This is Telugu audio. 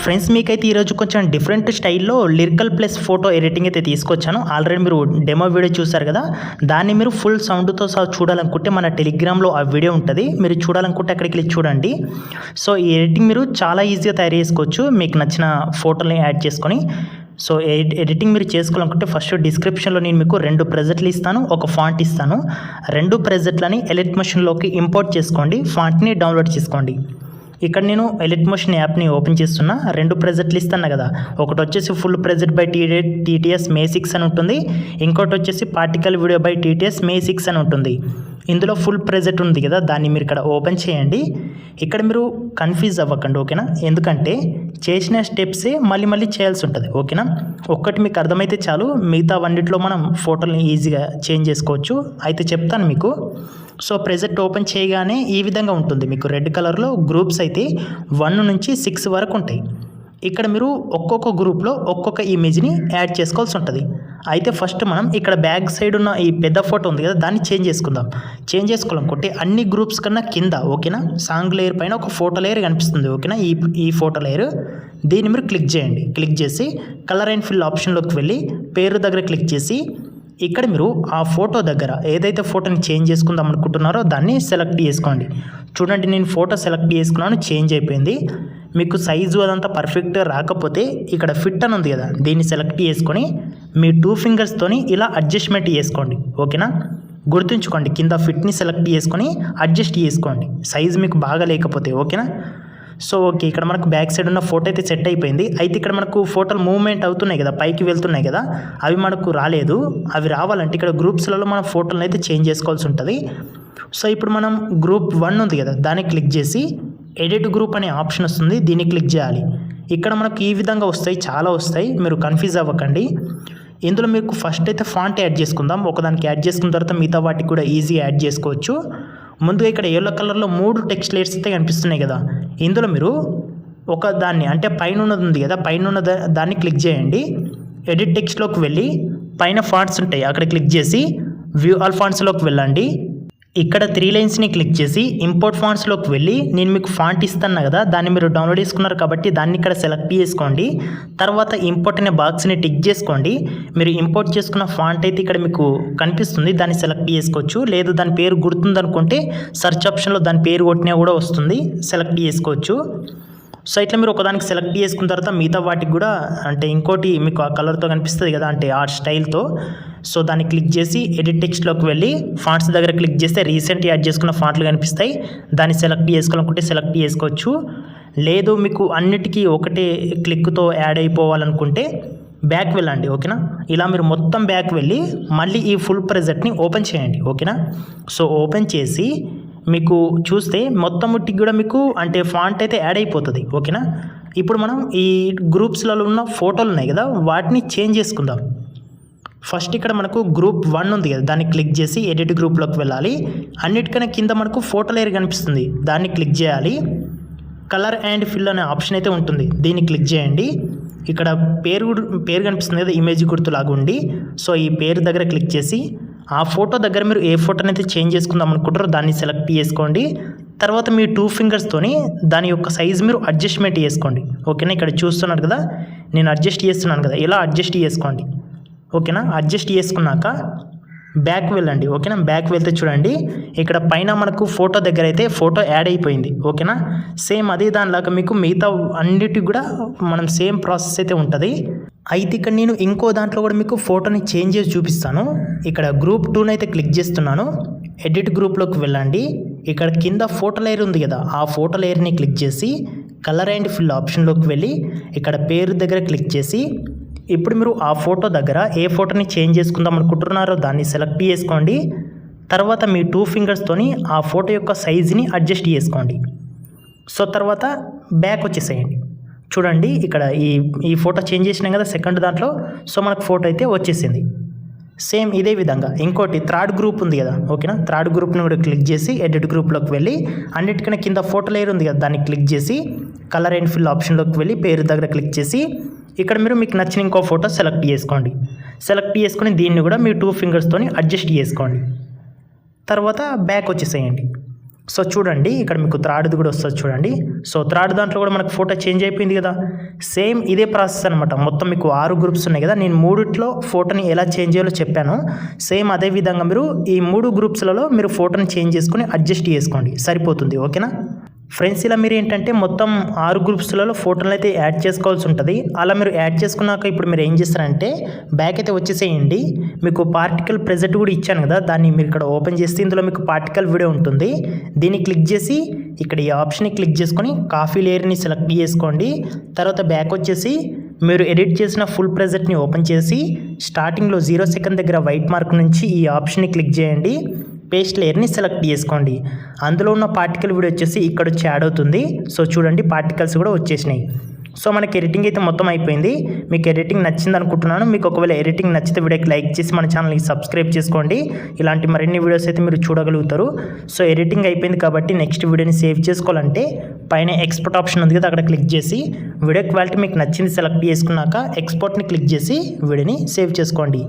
ఫ్రెండ్స్, మీకైతే ఈరోజు కొంచెం డిఫరెంట్ స్టైల్లో లిరికల్ ప్లస్ ఫోటో ఎడిటింగ్ అయితే తీసుకొచ్చాను. ఆల్రెడీ మీరు డెమో వీడియో చూసారు కదా, దాన్ని మీరు ఫుల్ సౌండ్తో సహా చూడాలనుకుంటే మన టెలిగ్రామ్లో ఆ వీడియో ఉంటుంది. మీరు చూడాలనుకుంటే అక్కడికి వెళ్ళి చూడండి. సో ఈ ఎడిటింగ్ మీరు చాలా ఈజీగా తయారు చేసుకోవచ్చు, మీకు నచ్చిన ఫోటోని యాడ్ చేసుకొని. సో ఎడిటింగ్ మీరు చేసుకోవాలనుకుంటే ఫస్ట్ డిస్క్రిప్షన్లో నేను మీకు 2 ప్రెజెంట్లు ఇస్తాను, ఒక ఫాంట్ ఇస్తాను. 2 ప్రెజెంట్లని ఎలిట్ మోషన్లోకి ఇంపోర్ట్ చేసుకోండి, ఫాంట్ని డౌన్లోడ్ చేసుకోండి. ఇక్కడ నేను ఎలిట్ మోషన్ యాప్ని ఓపెన్ చేస్తున్నా. 2 ప్రెజెంట్లు ఇస్తాను కదా, ఒకటి వచ్చేసి full present by TTS May 6 అని ఉంటుంది, ఇంకోటి వచ్చేసి particle video by TTS May 6 అని ఉంటుంది. ఇందులో ఫుల్ ప్రెజెంట్ ఉంది కదా, దాన్ని మీరు ఇక్కడ ఓపెన్ చేయండి. ఇక్కడ మీరు కన్ఫ్యూజ్ అవ్వకండి, ఓకేనా? ఎందుకంటే చేసిన స్టెప్సే మళ్ళీ చేయాల్సి ఉంటుంది, ఓకేనా? ఒక్కటి మీకు అర్థమైతే చాలు, మిగతా వన్నిటిలో మనం ఫోటోని ఈజీగా చేంజ్ చేసుకోవచ్చు. అయితే చెప్తాను మీకు. సో ప్రెజెంట్ ఓపెన్ చేయగానే ఈ విధంగా ఉంటుంది. మీకు రెడ్ కలర్లో గ్రూప్స్ అయితే 1 నుంచి 6 వరకు ఉంటాయి. ఇక్కడ మీరు ఒక్కొక్క గ్రూప్లో ఒక్కొక్క ఇమేజ్ని యాడ్ చేసుకోవాల్సి ఉంటుంది. అయితే ఫస్ట్ మనం ఇక్కడ బ్యాక్ సైడ్ ఉన్న ఈ పెద్ద ఫోటో ఉంది కదా, దాన్ని చేంజ్ చేసుకుందాం. చేంజ్ చేసుకోవాలనుకుంటే అన్ని గ్రూప్స్ కన్నా కింద, ఓకేనా, సాంగ్ లేయర్ పైన ఒక ఫోటో లేయర్ కనిపిస్తుంది, ఓకేనా? ఈ ఫోటో లేయర్, దీన్ని మీరు క్లిక్ చేయండి. క్లిక్ చేసి కలర్ అండ్ ఫిల్ ఆప్షన్లోకి వెళ్ళి పేరు దగ్గర క్లిక్ చేసి ఇక్కడ మీరు ఆ ఫోటో దగ్గర ఏదైతే ఫోటోని చేంజ్ చేసుకుందాం అనుకుంటున్నారో దాన్ని సెలెక్ట్ చేసుకోండి. చూడండి, నేను ఫోటో సెలెక్ట్ చేసుకున్నాను, చేంజ్ అయిపోయింది. మీకు సైజు అదంతా పర్ఫెక్ట్గా రాకపోతే ఇక్కడ ఫిట్ అని ఉంది కదా, దీన్ని సెలెక్ట్ చేసుకొని మీ 2 ఫింగర్స్తోని ఇలా అడ్జస్ట్మెంట్ చేసుకోండి, ఓకేనా? గుర్తుంచుకోండి, కింద ఫిట్ని సెలెక్ట్ చేసుకొని అడ్జస్ట్ చేసుకోండి సైజు మీకు బాగా లేకపోతే, ఓకేనా? సో ఓకే, ఇక్కడ మనకు బ్యాక్ సైడ్ ఉన్న ఫోటో అయితే సెట్ అయిపోయింది. అయితే ఇక్కడ మనకు ఫోటోలు మూవ్మెంట్ అవుతున్నాయి కదా, పైకి వెళ్తున్నాయి కదా, అవి మనకు రాలేదు. అవి రావాలంటే ఇక్కడ గ్రూప్స్లలో మనం ఫోటోలను అయితే చేంజ్ చేసుకోవాల్సి ఉంటుంది. సో ఇప్పుడు మనం గ్రూప్ 1 ఉంది కదా, దాన్ని క్లిక్ చేసి ఎడిట్ గ్రూప్ అనే ఆప్షన్ వస్తుంది, దీన్ని క్లిక్ చేయాలి. ఇక్కడ మనకు ఈ విధంగా వస్తాయి, చాలా వస్తాయి, మీరు కన్ఫ్యూజ్ అవ్వకండి. ఇందులో మీకు ఫస్ట్ అయితే ఫాంట్ యాడ్ చేసుకుందాం. ఒకదానికి యాడ్ చేసుకున్న తర్వాత మిగతా వాటికి కూడా ఈజీగా యాడ్ చేసుకోవచ్చు. ముందుగా ఇక్కడ ఎల్లో కలర్లో 3 టెక్స్ట్ లేయర్స్ అయితే కనిపిస్తున్నాయి కదా, ఇందులో మీరు ఒక దాన్ని, అంటే పైన ఉన్నది ఉంది కదా, పైన ఉన్న దాన్ని క్లిక్ చేయండి. ఎడిట్ టెక్స్ట్లోకి వెళ్ళి పైన ఫాంట్స్ ఉంటాయి, అక్కడ క్లిక్ చేసి వ్యూ ఆల్ ఫాంట్స్లోకి వెళ్ళండి. ఇక్కడ 3 లైన్స్ని క్లిక్ చేసి ఇంపోర్ట్ ఫాంట్స్లోకి వెళ్ళి నేను మీకు ఫాంట్ ఇస్తాను కదా, దాన్ని మీరు డౌన్లోడ్ చేసుకున్నారు కాబట్టి దాన్ని ఇక్కడ సెలెక్ట్ చేసుకోండి. తర్వాత ఇంపోర్ట్ అనే బాక్స్ని టిక్ చేసుకోండి. మీరు ఇంపోర్ట్ చేసుకున్న ఫాంట్ అయితే ఇక్కడ మీకు కనిపిస్తుంది, దాన్ని సెలెక్ట్ చేసుకోవచ్చు. లేదు దాని పేరు గుర్తుందనుకుంటే సెర్చ్ ఆప్షన్లో దాని పేరు కొట్టినా కూడా వస్తుంది, సెలెక్ట్ చేసుకోవచ్చు. సో ఇట్లా మీరు ఒకదానికి సెలెక్ట్ చేసుకున్న తర్వాత మిగతా వాటికి కూడా, అంటే ఇంకోటి మీకు ఆ కలర్తో కనిపిస్తుంది కదా, అంటే ఆ స్టైల్తో, సో దాన్ని క్లిక్ చేసి ఎడిట్ టెక్స్ట్లోకి వెళ్ళి ఫాంట్స్ దగ్గర క్లిక్ చేస్తే రీసెంట్ యాడ్ చేసుకున్న ఫాంట్లు కనిపిస్తాయి, దాన్ని సెలెక్ట్ చేసుకోవాలనుకుంటే సెలెక్ట్ చేసుకోవచ్చు. లేదు మీకు అన్నిటికీ ఒకటే క్లిక్తో యాడ్ అయిపోవాలనుకుంటే బ్యాక్ వెళ్ళండి, ఓకేనా? ఇలా మీరు మొత్తం బ్యాక్ వెళ్ళి మళ్ళీ ఈ ఫుల్ ప్రెజెంట్ని ఓపెన్ చేయండి, ఓకేనా? సో ఓపెన్ చేసి మీకు చూస్తే మొత్తం ముట్టికి కూడా మీకు అంటే ఫాంట్ అయితే యాడ్ అయిపోతుంది, ఓకేనా? ఇప్పుడు మనం ఈ గ్రూప్స్లలో ఉన్న ఫోటోలు ఉన్నాయి కదా, వాటిని చేంజ్ చేసుకుందాం. ఫస్ట్ ఇక్కడ మనకు గ్రూప్ 1 ఉంది కదా, దాన్ని క్లిక్ చేసి ఎడిట్ గ్రూప్లోకి వెళ్ళాలి. అన్నిటికన్నా కింద మనకు ఫోటో లేయర్ కనిపిస్తుంది, దాన్ని క్లిక్ చేయాలి. కలర్ అండ్ ఫిల్ అనే ఆప్షన్ అయితే ఉంటుంది, దీన్ని క్లిక్ చేయండి. ఇక్కడ పేరు కనిపిస్తుంది కదా, ఇమేజ్ గుర్తులాగా ఉండి, సో ఈ పేరు దగ్గర క్లిక్ చేసి ఆ ఫోటో దగ్గర మీరు ఏ ఫోటోని అయితే చేంజ్ చేసుకుందాం అనుకుంటారో దాన్ని సెలెక్ట్ చేసుకోండి. తర్వాత మీ 2 ఫింగర్స్తోని దాని యొక్క సైజ్ మీరు అడ్జస్ట్మెంట్ చేసుకోండి, ఓకేనా? ఇక్కడ చూస్తున్నారు కదా, నేను అడ్జస్ట్ చేస్తున్నాను కదా, ఇలా అడ్జస్ట్ చేసుకోండి, ఓకేనా? అడ్జస్ట్ చేసుకున్నాక బ్యాక్ వెళ్ళండి, ఓకేనా? బ్యాక్ వెళ్తే చూడండి, ఇక్కడ పైన మనకు ఫోటో దగ్గర అయితే ఫోటో యాడ్ అయిపోయింది, ఓకేనా? సేమ్ అదే దానిలాగా మీకు మిగతా అన్నిటికి కూడా మనం సేమ్ ప్రాసెస్ అయితే ఉంటుంది. అయితే ఇక్కడ నేను ఇంకో దాంట్లో కూడా మీకు ఫోటోని చేంజ్ చేసి చూపిస్తాను. ఇక్కడ గ్రూప్ 2 అయితే క్లిక్ చేస్తున్నాను. ఎడిట్ గ్రూప్లోకి వెళ్ళండి. ఇక్కడ కింద ఫోటో లేయర్ ఉంది కదా, ఆ ఫోటో లేయర్ని క్లిక్ చేసి కలర్ అండ్ ఫిల్ ఆప్షన్లోకి వెళ్ళి ఇక్కడ పేరు దగ్గర క్లిక్ చేసి ఇప్పుడు మీరు ఆ ఫోటో దగ్గర ఏ ఫోటోని చేంజ్ చేసుకుందాం అనుకుంటున్నారో దాన్ని సెలెక్ట్ చేసుకోండి. తర్వాత మీ 2 ఫింగర్స్తోని ఆ ఫోటో యొక్క సైజుని అడ్జస్ట్ చేసుకోండి. సో తర్వాత బ్యాక్ వచ్చేసేయండి. చూడండి, ఇక్కడ ఈ ఫోటో చేంజ్ చేసినాం కదా సెకండ్ దాంట్లో, సో మనకు ఫోటో అయితే వచ్చేసింది. సేమ్ ఇదే విధంగా ఇంకోటి 3rd గ్రూప్ ఉంది కదా, ఓకేనా? 3rd గ్రూప్ని కూడా క్లిక్ చేసి ఎడిట్ గ్రూప్లోకి వెళ్ళి అన్నిటికన్నా కింద ఫోటో లేయర్ ఉంది కదా, దాన్ని క్లిక్ చేసి కలర్ అండ్ ఫిల్ ఆప్షన్లోకి వెళ్ళి పేరు దగ్గర క్లిక్ చేసి ఇక్కడ మీరు మీకు నచ్చిన ఇంకో ఫోటో సెలెక్ట్ చేసుకోండి. సెలెక్ట్ చేసుకుని దీన్ని కూడా మీ 2 ఫింగర్స్తోని అడ్జస్ట్ చేసుకోండి. తర్వాత బ్యాక్ వచ్చేసేయండి. సో చూడండి ఇక్కడ మీకు థర్డ్ది కూడా వస్తుంది చూడండి. సో థర్డ్ దాంట్లో కూడా మనకు ఫోటో చేంజ్ అయిపోయింది కదా. సేమ్ ఇదే ప్రాసెస్ అనమాట. మొత్తం మీకు 6 గ్రూప్స్ ఉన్నాయి కదా, నేను 3లో ఫోటోని ఎలా చేంజ్ చేయాలో చెప్పాను. సేమ్ అదే విధంగా మీరు ఈ 3 గ్రూప్స్లలో మీరు ఫోటోని చేంజ్ చేసుకొని అడ్జస్ట్ చేసుకోండి, సరిపోతుంది. ఓకేనా ఫ్రెండ్స్, ఇలా మీరు ఏంటంటే మొత్తం 6 గ్రూప్స్లలో ఫోటోలు అయితే యాడ్ చేసుకోవాల్సి ఉంటుంది. అలా మీరు యాడ్ చేసుకున్నాక ఇప్పుడు మీరు ఏం చేస్తారంటే బ్యాక్ అయితే వచ్చేసేయండి. మీకు పార్టికల్ ప్రెజెంట్ కూడా ఇచ్చాను కదా, దాన్ని మీరు ఇక్కడ ఓపెన్ చేస్తే ఇందులో మీకు పార్టికల్ వీడియో ఉంటుంది. దీన్ని క్లిక్ చేసి ఇక్కడ ఈ ఆప్షన్ని క్లిక్ చేసుకొని కాఫీ లేయర్ని సెలెక్ట్ చేసుకోండి. తర్వాత బ్యాక్ వచ్చేసి మీరు ఎడిట్ చేసిన ఫుల్ ప్రెజెంట్ని ఓపెన్ చేసి స్టార్టింగ్లో 0 సెకండ్ దగ్గర వైట్ మార్క్ నుంచి ఈ ఆప్షన్ని క్లిక్ చేయండి. పేస్ట్ లేయర్ని సెలెక్ట్ చేసుకోండి. అందులో ఉన్న పార్టికల్ వీడియో వచ్చేసి ఇక్కడ వచ్చి యాడ్ అవుతుంది. సో చూడండి పార్టికల్స్ కూడా వచ్చేసినాయి. సో మనకి ఎడిటింగ్ అయితే మొత్తం అయిపోయింది. మీకు ఎడిటింగ్ నచ్చింది అనుకుంటున్నాను. మీకు ఒకవేళ ఎడిటింగ్ నచ్చితే వీడియోకి లైక్ చేసి మన ఛానల్ని సబ్స్క్రైబ్ చేసుకోండి. ఇలాంటి మరిన్ని వీడియోస్ అయితే మీరు చూడగలుగుతారు. సో ఎడిటింగ్ అయిపోయింది కాబట్టి నెక్స్ట్ వీడియోని సేవ్ చేసుకోవాలంటే పైన ఎక్స్పోర్ట్ ఆప్షన్ ఉంది కదా, అక్కడ క్లిక్ చేసి వీడియో క్వాలిటీ మీకు నచ్చింది సెలెక్ట్ చేసుకున్నాక ఎక్స్పోర్ట్ని క్లిక్ చేసి వీడియోని సేవ్ చేసుకోండి.